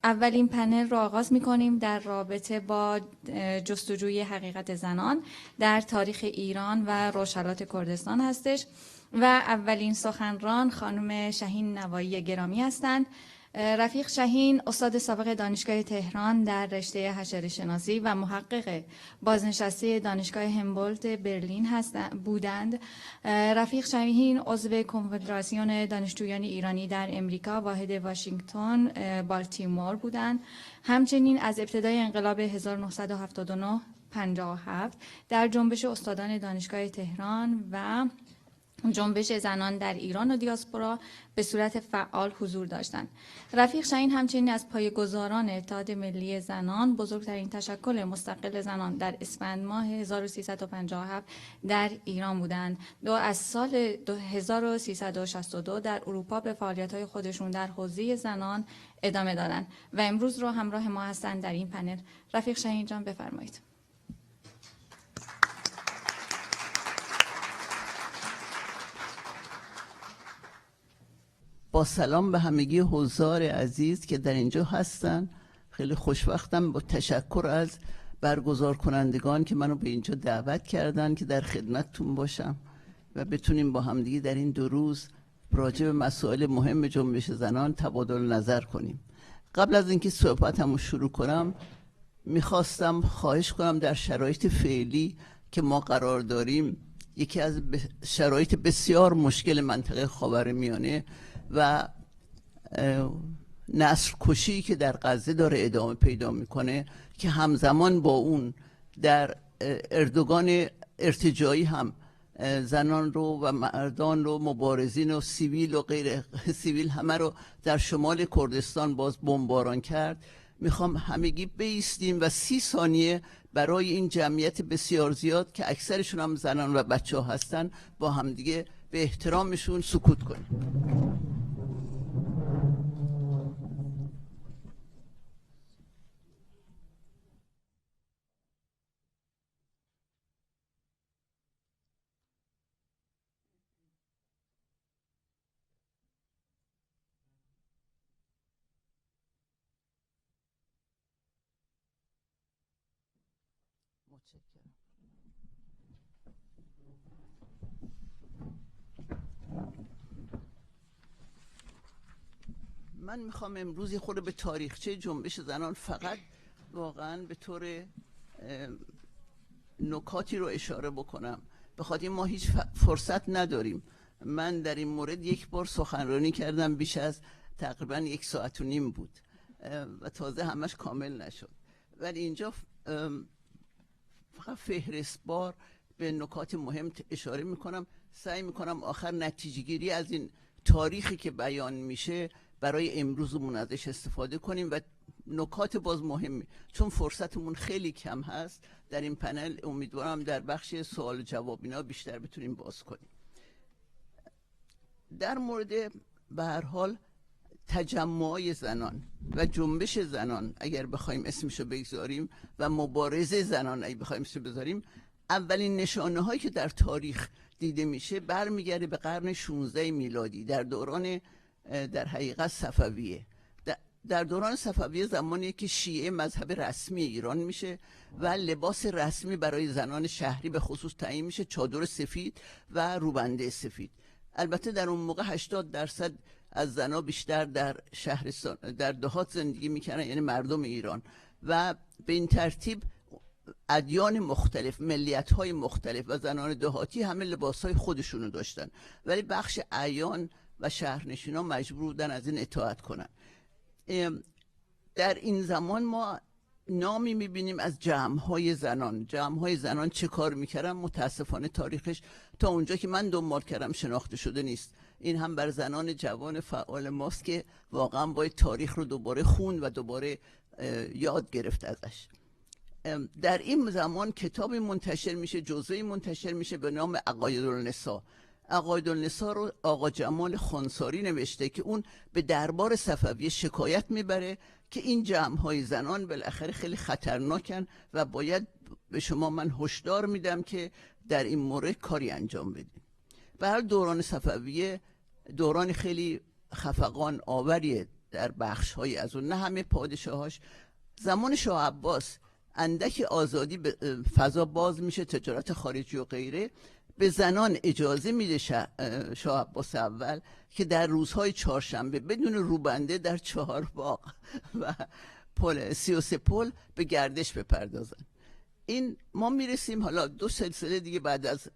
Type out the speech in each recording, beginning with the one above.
اولین پنل را آغاز می‌کنیم در رابطه با جستجوی حقیقت زنان در تاریخ ایران و روشلات کردستان هستش و اولین سخنران خانم شهین نوایی گرامی هستند. رفیق شهین استاد سابق دانشگاه تهران در رشته حشره شناسی و محقق بازنشسته دانشگاه همبولت برلین بودند. رفیق شهین عضو کنفدراسیون دانشجویان ایرانی در امریکا واحد واشنگتن بالتیمور بودند. همچنین از ابتدای انقلاب 1979 57 در جنبش استادان دانشگاه تهران و جنبش زنان در ایران و دیاسپورا به صورت فعال حضور داشتند. رفیق شهین همچنین از پایه‌گذاران اتحاد ملی زنان، بزرگترین تشکل مستقل زنان در اسفند ماه 1357 در ایران بودند. از سال 1362 در اروپا به فعالیت‌های خودشون در حوزه زنان ادامه دادند و امروز رو همراه ما هستند در این پنل. رفیق شهین جان بفرمایید. با سلام به همگی حضار عزیز که در اینجا هستن. خیلی خوشوقتم با تشکر از برگزار کنندگان که منو به اینجا دعوت کردن که در خدمتتون باشم و بتونیم با همدیگه در این 2 روز راجع به مسائل مهم جنبش زنان تبادل نظر کنیم. قبل از اینکه صحبتمو شروع کنم میخواستم خواهش کنم در شرایط فعلی که ما قرار داریم، یکی از شرایط بسیار مشکل منطقه خاورمیانه و نسل کشی که در غزه داره ادامه پیدا میکنه که همزمان با اون در اردوگان ارتجاعی هم زنان رو و مردان رو، مبارزین و سیویل و غیر سیویل همه رو در شمال کردستان باز بمباران کرد. میخوام همگی بایستیم و 30 ثانیه برای این جمعیت بسیار زیاد که اکثرشون هم زنان و بچه ها هستن با همدیگه به احترامشون سکوت کنیم. من میخوام امروز خود به تاریخچه جنبش زنان فقط واقعا به طور نکاتی رو اشاره بکنم، بخاطر ما هیچ فرصت نداریم. من در این مورد 1 بار سخنرانی کردم، بیش از تقریبا 1.5 ساعت بود و تازه همش کامل نشد، ولی اینجا فقط فهرست‌وار به نکات مهم اشاره میکنم. سعی میکنم آخر نتیجه گیری از این تاریخی که بیان میشه برای امروزمون ازش استفاده کنیم و نکات باز مهمی، چون فرصتمون خیلی کم هست در این پنل، امیدوارم در بخش سوال و جواب اینا بیشتر بتونیم باز کنیم. در مورد به هر حال تجمع زنان و جنبش زنان اگر بخوایم اسمشو بگذاریم و مبارزه زنان اگر بخوایم اسمشو بذاریم، اولین نشانه هایی که در تاریخ دیده میشه برمیگرده به قرن 16 میلادی در دوران در حقیقت صفویه. در دوران صفویه زمانی که شیعه مذهب رسمی ایران میشه و لباس رسمی برای زنان شهری به خصوص تعیین میشه، چادر سفید و روبنده سفید. البته در اون موقع 80% از زنها بیشتر در شهرستان در دهات زندگی میکنن، یعنی مردم ایران، و به این ترتیب ادیان مختلف، ملیت‌های مختلف و زنان دهاتی همه لباس‌های خودشونو داشتن، ولی بخش اعیان و شهرنشینان مجبور بودن از این اطاعت کنن. در این زمان ما نامی میبینیم از جمع‌های زنان. جمع‌های زنان چه کار میکردن؟ متاسفانه تاریخش تا اونجا که من دنبال کردم شناخته شده نیست. این هم بر زنان جوان فعال ماست که واقعا باید تاریخ رو دوباره خون و دوباره یاد گرفت ازش. در این زمان کتابی منتشر میشه، جزوه‌ای منتشر میشه به نام عقاید النساء. عقاید النساء رو آقا جمال خانساری نوشته که اون به دربار صفویه شکایت میبره که این جمع‌های زنان بالاخره خیلی خطرناکن و باید به شما من هشدار میدم که در این مورد کاری انجام بدید. به هر دوران صفویه دوران خیلی خفقان آوریه در بخش‌های از اون، نه همه پادشاهاش. زمان شاه عباس اندکی آزادی به فضا باز میشه، تجارت خارجی و غیره، به زنان اجازه میده شاه عباس اول که در روزهای چهارشنبه بدون روبنده در 4 باغ و 33 پل به گردش بپردازن. این ما میرسیم حالا 2 سلسله دیگه بعد از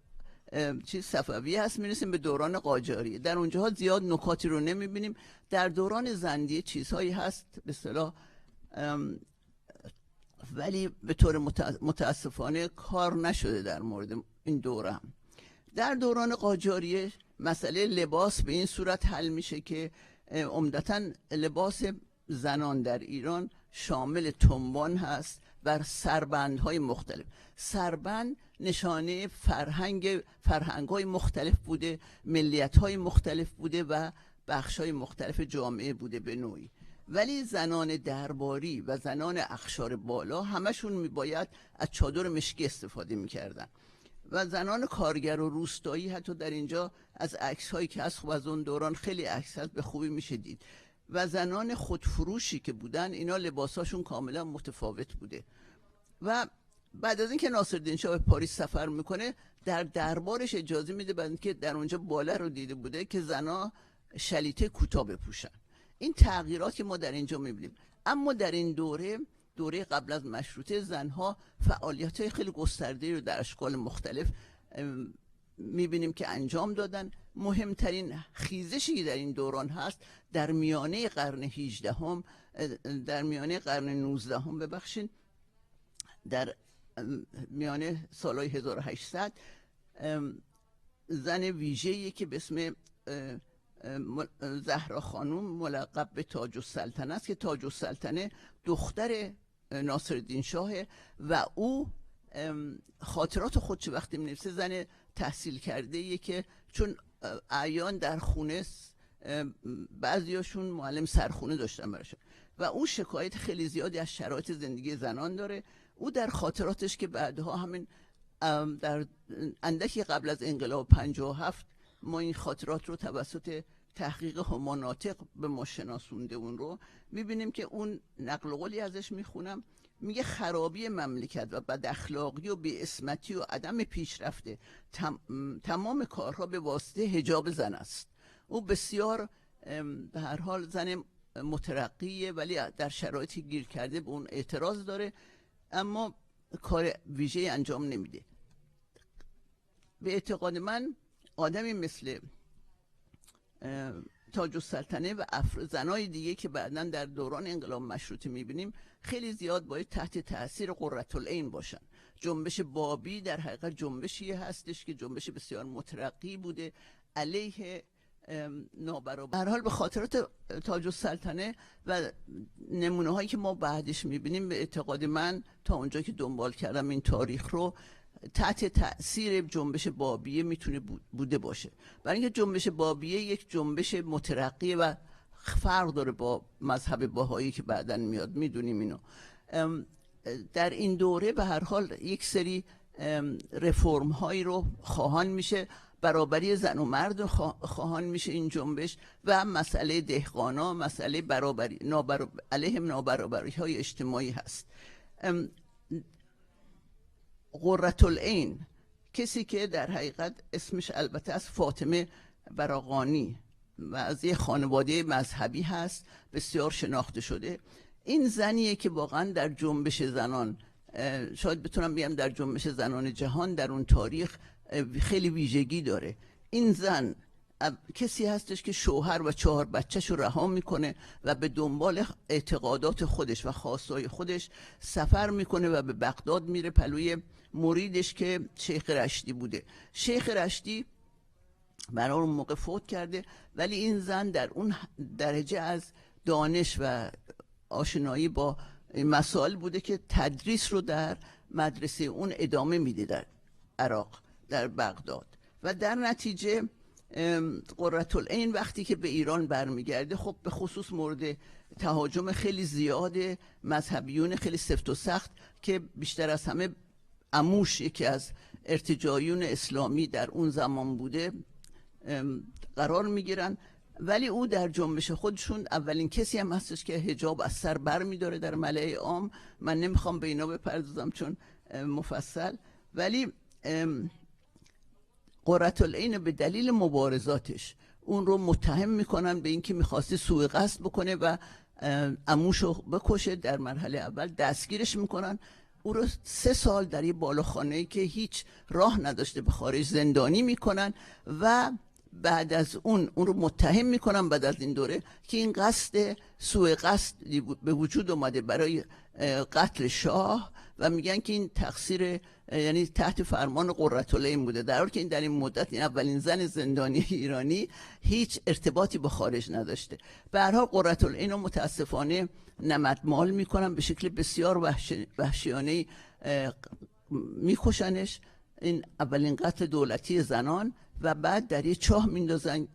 صفوی هست، میرسیم به دوران قاجاریه. در اونجاها زیاد نکاتی رو نمیبینیم. در دوران زندیه چیزهایی هست به اصطلاح، ولی به طور متاسفانه کار نشده در مورد این دوره هم. در دوران قاجاریه مسئله لباس به این صورت حل میشه که عمدتاً لباس زنان در ایران شامل تنبان هست و سربندهای مختلف. سربند نشانه فرهنگ‌های مختلف بوده، ملیت‌های مختلف بوده و بخش‌های مختلف جامعه بوده به نوعی. ولی زنان درباری و زنان اقشار بالا همشون میباید از چادر مشکی استفاده میکردن و زنان کارگر و روستایی حتی در اینجا از عکس‌هایی که از اون دوران خیلی عکس هست به خوبی میشه دید. و زنان خودفروشی که بودن اینا لباساشون کاملا متفاوت بوده. و بعد از اینکه ناصرالدین شاه به پاریس سفر میکنه در دربارش اجازه میده، بعد اینکه در اونجا باله رو دیده بوده، که زنا شلیته کوتاه بپوشن. این تغییرات که ما در اینجا میبینیم. اما در این دوره قبل از مشروطه زنها فعالیت‌های خیلی گسترده‌ای رو در اشکال مختلف میبینیم که انجام دادن. مهمترین خیزشی که در این دوران هست در میانه قرن 18 در میانه قرن 19 ببخشید، در میانه سالهای 1800 زن ویژه‌ای که به اسم زهرا خانوم ملقب به تاج السلطنه است، که تاج السلطنه دختر ناصرالدین شاه و او خاطرات خودش وقتی می‌نویسه زن تحصیل کرده‌ایه که چون اعیان در خونه بعضیاشون معلم سرخونه داشتن براشون و اون شکایت خیلی زیادی از شرایط زندگی زنان داره. او در خاطراتش که بعدها همین در اندکی قبل از انقلاب 57 ما این خاطرات رو توسط تحقیق هماناطق به ما شناسونده، اون رو میبینیم که اون نقل قولی ازش میخونم، میگه خرابی مملکت و بد اخلاقی و بی‌عصمتی و عدم پیشرفته تمام کارها به واسطه حجاب زن است. او بسیار به هر حال زن مترقیه ولی در شرایطی گیر کرده، به اون اعتراض داره اما کار ویژه‌ای انجام نمیده. به اعتقاد من آدمی مثل تاج السلطنه و زنای دیگه که بعداً در دوران انقلاب مشروطه میبینیم خیلی زیاد باید تحت تاثیر قرةالعین باشن. جنبش بابی در حقیقت جنبشی هستش که جنبش بسیار مترقی بوده علیه نابرابری. هر حال به خاطرات تاج السلطنه و نمونه هایی که ما بعدش میبینیم به اعتقاد من تا اونجا که دنبال کردم این تاریخ رو تحت تأثیر جنبش بابیه میتونه بوده باشه، برای اینکه جنبش بابیه یک جنبش مترقی و فرق داره با مذهب بهایی که بعداً میاد، میدونیم اینو. در این دوره به هر حال یک سری رفرم هایی رو خواهان میشه، برابری زن و مرد خواهان میشه این جنبش و مسئله دهقانا، مسئله برابری علیه نابرابری های اجتماعی هست. قرةالعین کسی که در حقیقت اسمش البته از فاطمه براقانی و از یه خانواده مذهبی هست، بسیار شناخته شده. این زنیه که واقعا در جنبش زنان، شاید بتونم بگم در جنبش زنان جهان در اون تاریخ خیلی ویژگی داره. این زن کسی هستش که شوهر و 4 بچه‌ش رو رها میکنه و به دنبال اعتقادات خودش و خواستهای خودش سفر میکنه و به بغداد میره پلوی مریدش که شیخ رشدی بوده. شیخ رشدی برای اون موقع فوت کرده ولی این زن در اون درجه از دانش و آشنایی با مسائل بوده که تدریس رو در مدرسه اون ادامه میده در عراق، در بغداد. و در نتیجه قرةالعین وقتی که به ایران برمیگرده خب به خصوص مورد تهاجم خیلی زیاد مذهبیون خیلی سفت و سخت که بیشتر از همه عموش یکی از ارتجاعیون اسلامی در اون زمان بوده قرار میگیرن ولی او در جنبش خودشون اولین کسی هم هستش که حجاب از سر بر می‌داره در ملأ عام. من نمیخوام به اینا بپردازم چون مفصل، ولی قرةالعین به دلیل مبارزاتش اون رو متهم میکنن به اینکه میخواسته سوء قصد بکنه و عموشو بکشه. در مرحله اول دستگیرش میکنن، او رو 3 سال در یه بالاخانه‌ای که هیچ راه نداشته به خارج زندانی میکنن و بعد از اون رو متهم میکنن بعد از این دوره که این قصد سوء قصد به وجود اومده برای قتل شاه و میگن که این تقصیر یعنی تحت فرمان قرةالعین بوده، در حالی که این در این مدت این اولین زن زندانی ایرانی هیچ ارتباطی با خارج نداشته. به هر حال قرةالعین رو متاسفانه نمدمال میکنن، به شکل بسیار وحشیانه میکشنش. این اولین قتل دولتی زنان و بعد در یه چاه میندازن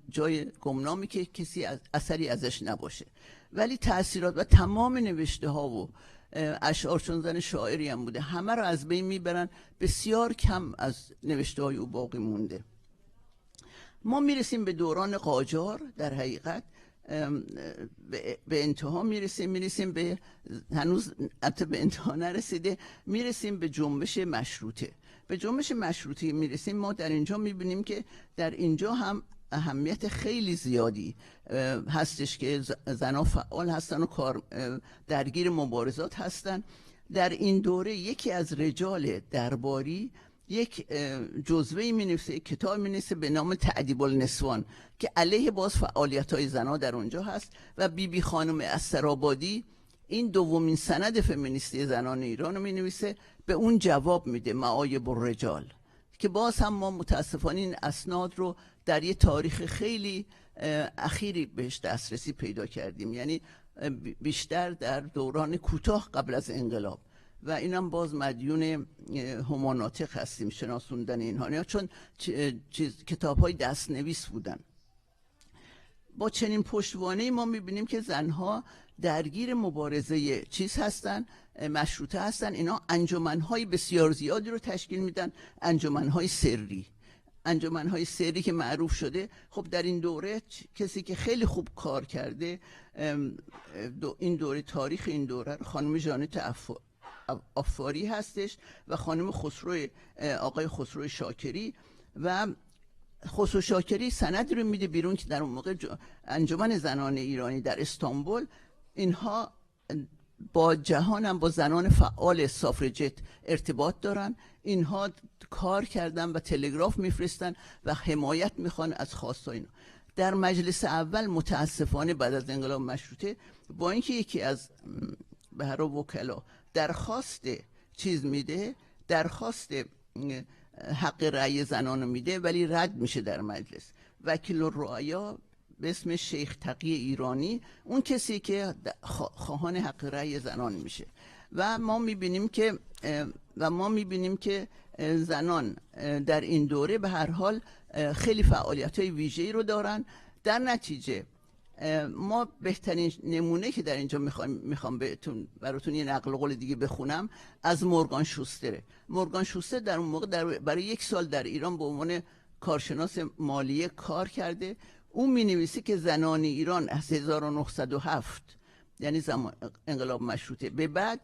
جای گمنامی که کسی اثری ازش نباشه. ولی تأثیرات و تمام نوشته ها و اشعار، چون زن شاعری هم بوده، همه رو از بین میبرن. بسیار کم از نوشته های او باقی مونده. ما میرسیم به دوران قاجار، در حقیقت به انتها میرسیم به، هنوز حتی به انتها نرسیده، میرسیم به جنبش مشروطه. به جنبش مشروطه میرسیم، ما در اینجا میبینیم که در اینجا هم اهمیت خیلی زیادی هستش که زنها فعال هستن و درگیر مبارزات هستن. در این دوره یکی از رجال درباری یک جزوه‌ای می‌نویسه، کتاب می‌نویسه به نام تأدیب النسوان که علیه باز فعالیت‌های زنها در اونجا هست و بیبی خانم استرآبادی این دومین سند فمینیستی زنان ایران رو می‌نویسه، به اون جواب میده، معایب الرجال، که باز هم ما متاسفانه این اسناد رو در یه تاریخ خیلی اخیری بهش دسترسی پیدا کردیم، یعنی بیشتر در دوران کوتاه قبل از انقلاب، و اینم باز مدیون هماناتق هستیم شناسوندن اینها، چون کتاب‌های دستنویس بودن. با چنین پشتوانه‌ای ما می‌بینیم که زنها درگیر مبارزه هستن، مشروطه هستن. اینا انجمن‌های بسیار زیادی رو تشکیل میدن، انجمن‌های سری که معروف شده. خب در این دوره کسی که خیلی خوب کار کرده این دوره، تاریخ این دوره، خانم ژانت عفاری هستش و خانم آقای خسرو شاکری. و خسرو شاکری سند رو میده بیرون که در اون موقع انجمن زنان ایرانی در استانبول، اینها با جهان هم با زنان فعال سافرجت ارتباط دارن، اینها کار کردن و تلگراف میفرستن و حمایت میخوان از خواستای اینا. در مجلس اول متاسفانه بعد از انقلاب مشروطه، با اینکه یکی از به هر وکلا درخواست میده، درخواست حق رأی زنان میده، ولی رد میشه در مجلس. وکیل الرعایا به اسم شیخ تقی ایرانی اون کسی که خواهان حق رأی زنان میشه. و ما میبینیم که زنان در این دوره به هر حال خیلی فعالیت‌های ویژه‌ای رو دارن. در نتیجه ما بهترین نمونه که در اینجا میخوام براتون یه نقل قول دیگه بخونم از مورگان شوستره. مورگان شوستر در اون موقع برای 1 سال در ایران به عنوان کارشناس مالیه کار کرده. اون مینویسه که زنان ایران از 1907 یعنی زمان انقلاب مشروطه به بعد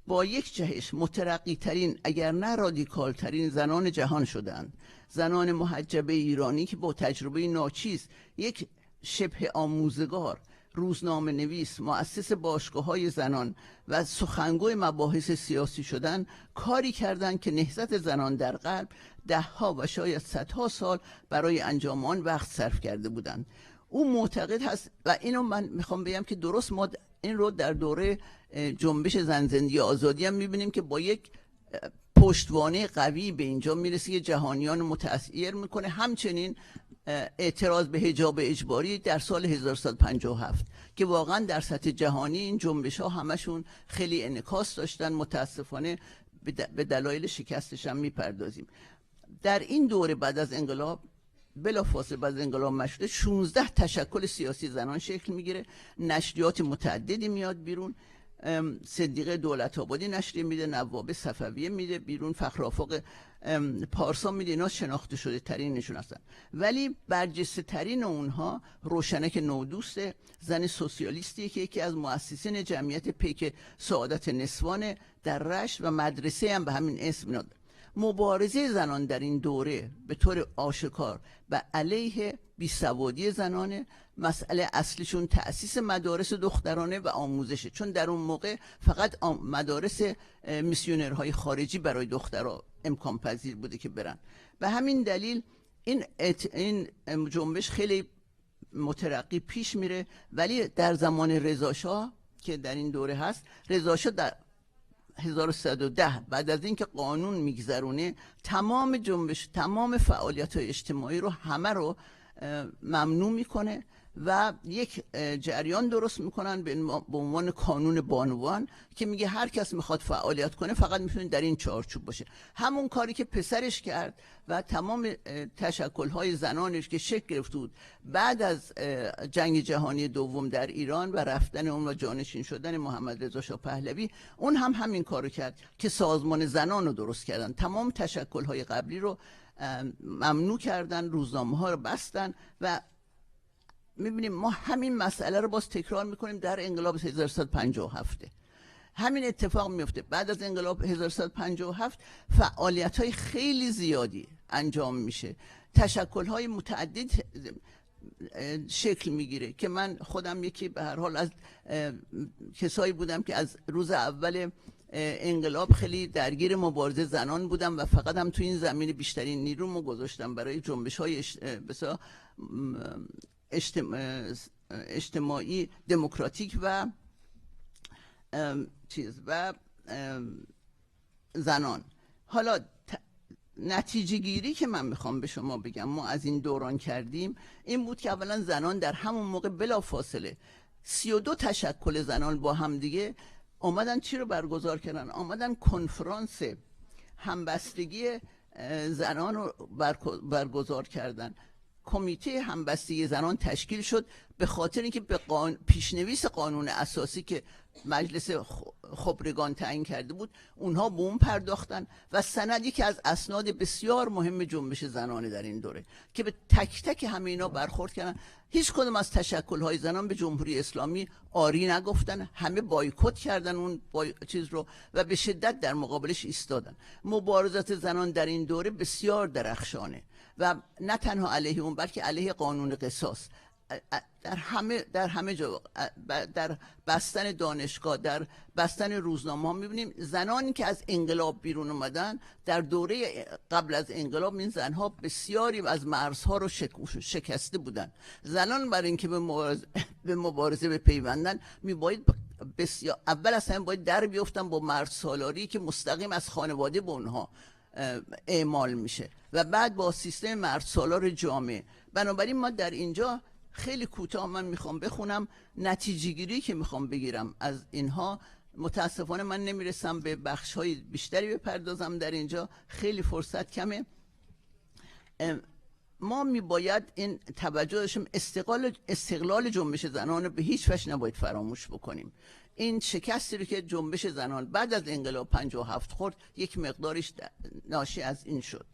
با یک جهش مترقی ترین اگر نه رادیکال ترین زنان جهان شدند. زنان محجبه ایرانی که با تجربه ناچیز، یک شبه آموزگار، روزنامه نویس، مؤسس باشگاه‌های زنان و سخنگوی مباحث سیاسی شدن، کاری کردند که نهضت زنان در غرب 10 و شاید 100 سال برای انجام آن وقت صرف کرده بودند. او معتقد هست و اینو من میخوام بگم که درست ما این رو در دوره جنبش زن زندگی آزادی هم میبینیم که با یک پشتوانه قوی به اینجا میرسه که جهانیان متأثر میکنه. همچنین اعتراض به حجاب اجباری در سال 1157 که واقعا در سطح جهانی این جنبش ها همشون خیلی انعکاس داشتن. متاسفانه به دلایل شکستش هم میپردازیم. در این دوره بعد از انقلاب، بلافاصله بعد از انقلاب مشروطه، 16 تشکل سیاسی زنان شکل میگیره، نشریات متعددی میاد بیرون صدیقه دولت‌آبادی نشریه میده، نواب صفویه میده بیرون، فخرآفاق پارسا میده، اینا شناخته شده ترینشون هستن. ولی برجسته ترین اونها روشنک نودوسته، زن سوسیالیستیه که یکی از مؤسسین جمعیت پیک سعادت نسوان در رشت و مدرسه هم به همین اسم میاد. مبارزه زنان در این دوره به طور آشکار و علیه بیسوادی زنانه. مسئله اصلیشون تأسیس مدارس دخترانه و آموزشه، چون در اون موقع فقط مدارس میسیونرهای خارجی برای دخترها امکان پذیر بوده که برن. به همین دلیل این جنبش خیلی مترقی پیش میره. ولی در زمان رضاشاه که در این دوره هست، رضاشاه در 1310 بعد از اینکه قانون میگذرونه تمام جنبش، تمام فعالیت‌های اجتماعی رو همه رو ممنوع میکنه و یک جریان درست میکنن به عنوان قانون بانوان که میگه هر کس میخواد فعالیت کنه فقط میتونه در این چارچوب باشه. همون کاری که پسرش کرد و تمام تشکل‌های زنانش که شکل گرفته بود بعد از جنگ جهانی دوم در ایران و رفتن اون و جانشین شدن محمد رضا شاه پهلوی، اون هم همین کارو کرد که سازمان زنان رو درست کردن. تمام تشکل‌های قبلی رو ممنوع کردن، روزنامه‌ها رو بستن و میبینیم ما همین مسئله رو باز تکرار میکنیم در انقلاب 1357. همین اتفاق میفته. بعد از انقلاب 1357 فعالیت‌های خیلی زیادی انجام میشه، تشکل‌های متعدد شکل میگیره که من خودم یکی به هر حال از کسایی بودم که از روز اول انقلاب خیلی درگیر مبارزه زنان بودم و فقط هم تو این زمینه بیشترین نیرومو گذاشتم برای جنبش‌های بسیار اجتماعی دموکراتیک و زنان. حالا نتیجه گیری که من میخوام به شما بگم ما از این دوران کردیم این بود که اولا زنان در همون موقع بلا فاصله 32 تشکل زنان با هم دیگه آمدن چی رو برگزار کردن؟ آمدن کنفرانس همبستگی زنان رو برگزار کردن. کمیته همبستگی زنان تشکیل شد به خاطر اینکه به پیشنویس قانون اساسی که مجلس خبرگان تعیین کرده بود اونها به اون پرداختن و سند یکی از اسناد بسیار مهم جنبش زنانه در این دوره که به تک تک همه اینا برخورد کردن. هیچ کدوم از تشکل‌های زنان به جمهوری اسلامی آری نگفتن، همه بایکوت کردن اون چیز رو و به شدت در مقابلش ایستادن. مبارزات زنان در این دوره بسیار درخشانه و نه تنها علیه اون بلکه علیه قانون قصاص. در همه جا، در بستن دانشگاه، در بستن روزنامه ها میبینیم زنانی که از انقلاب بیرون اومدن در دوره قبل از انقلاب این زنها بسیاری از مرزها رو شکسته بودن. زنان برای اینکه به مبارزه بپیوندن میباید بسیار اول اصلا باید در بیفتن با مرد سالاری که مستقیم از خانواده به اونها اعمال میشه و بعد با سیستم مرد سالار جامعه. بنابراین ما در اینجا خیلی کوتاه من میخوام بخونم نتیجه گیری که میخوام بگیرم از اینها. متاسفانه من نمیرسم به بخش های بیشتری بپردازم در اینجا، خیلی فرصت کمه. ما میباید این توجه داشتیم استقلال جنبش زنان رو به هیچ وجه نباید فراموش بکنیم. این شکستی رو که جنبش زنان بعد از انقلاب 57 خورد یک مقدارش ناشی از این شد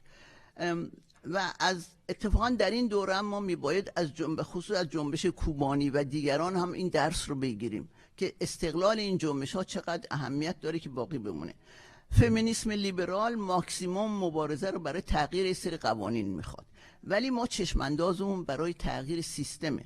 و از اتفاقا در این دوره ما میباید از خصوص از جنبش کوبانی و دیگران هم این درس رو بگیریم که استقلال این جنبش ها چقدر اهمیت داره که باقی بمونه. فمینیسم لیبرال ماکسیموم مبارزه رو برای تغییر سری قوانین میخواد، ولی ما چشماندازمون برای تغییر سیستمه،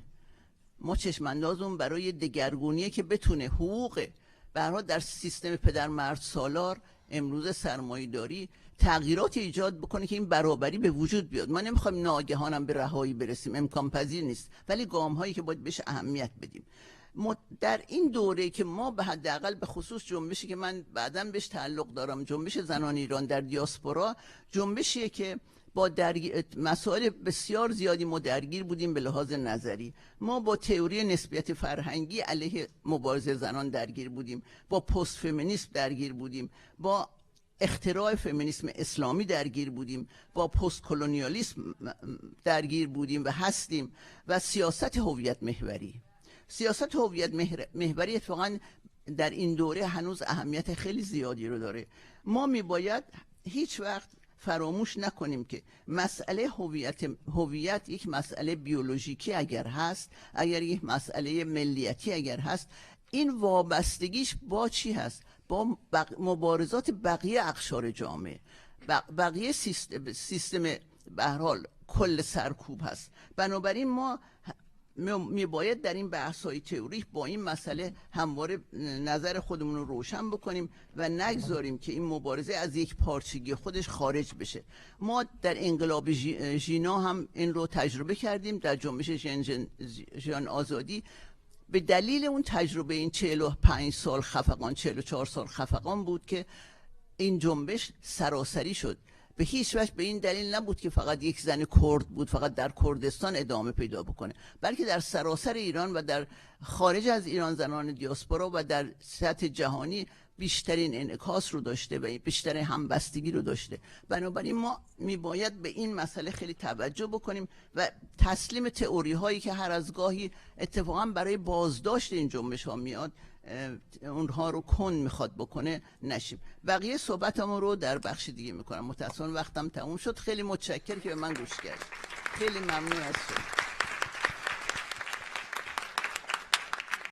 ما چشماندازمون برای دگرگونیه که بتونه حقوق برها در سیستم پدر مرد سالار امروز سرمایه‌داری تغییرات ایجاد بکنه که این برابری به وجود بیاد. ما نمیخوایم ناگهانم به رهایی برسیم، امکان پذیر نیست، ولی گام هایی که باید بهش اهمیت بدیم. در این دوره که ما به حداقل به خصوص جنبشی که من بعداً بهش تعلق دارم، جنبش زنان ایران در دیاسپورا، جنبشیه که با مسائل بسیار زیادی ما درگیر بودیم به لحاظ نظری. ما با تئوری نسبیت فرهنگی علیه مبارزه زنان درگیر بودیم، با پست فمینیسم درگیر بودیم، با اختراع فمینیسم اسلامی درگیر بودیم، با پست کلونیالیسم درگیر بودیم و هستیم، و سیاست هویت محوری. سیاست هویت محوری اتفاقاً در این دوره هنوز اهمیت خیلی زیادی رو داره. ما میباید هیچ وقت فراموش نکنیم که مسئله هویت یک مسئله بیولوژیکی اگر هست، اگر یک مسئله ملیتی اگر هست، این وابستگیش با چی هست؟ با مبارزات بقیه اقشار جامعه، بقیه سیستم به هر حال کل سرکوب هست. بنابراین ما میباید در این بحث‌های تئوریک با این مسئله همواره نظر خودمون رو روشن بکنیم و نگذاریم که این مبارزه از یک پارچگی خودش خارج بشه. ما در انقلاب ژینا هم این رو تجربه کردیم، در جنبش ژن آزادی. به دلیل اون تجربه این 45 سال خفقان، 44 سال خفقان بود که این جنبش سراسری شد. به هیچ وجه به این دلیل نبود که فقط یک زن کرد بود، فقط در کردستان ادامه پیدا بکنه، بلکه در سراسر ایران و در خارج از ایران زنان دیاسپورا و در سطح جهانی بیشترین انعکاس رو داشته و بیشتر همبستگی رو داشته. بنابراین ما میباید به این مسئله خیلی توجه بکنیم و تسلیم تئوری هایی که هر از گاهی اتفاقا برای بازداشت این جنبش ها میاد اونها رو کند میخواد بکنه نشیم. بقیه صحبتمون رو در بخش دیگه میکنم. متاسفانه وقتم تموم شد. خیلی متشکرم که به من گوش کردید. خیلی ممنون از شما.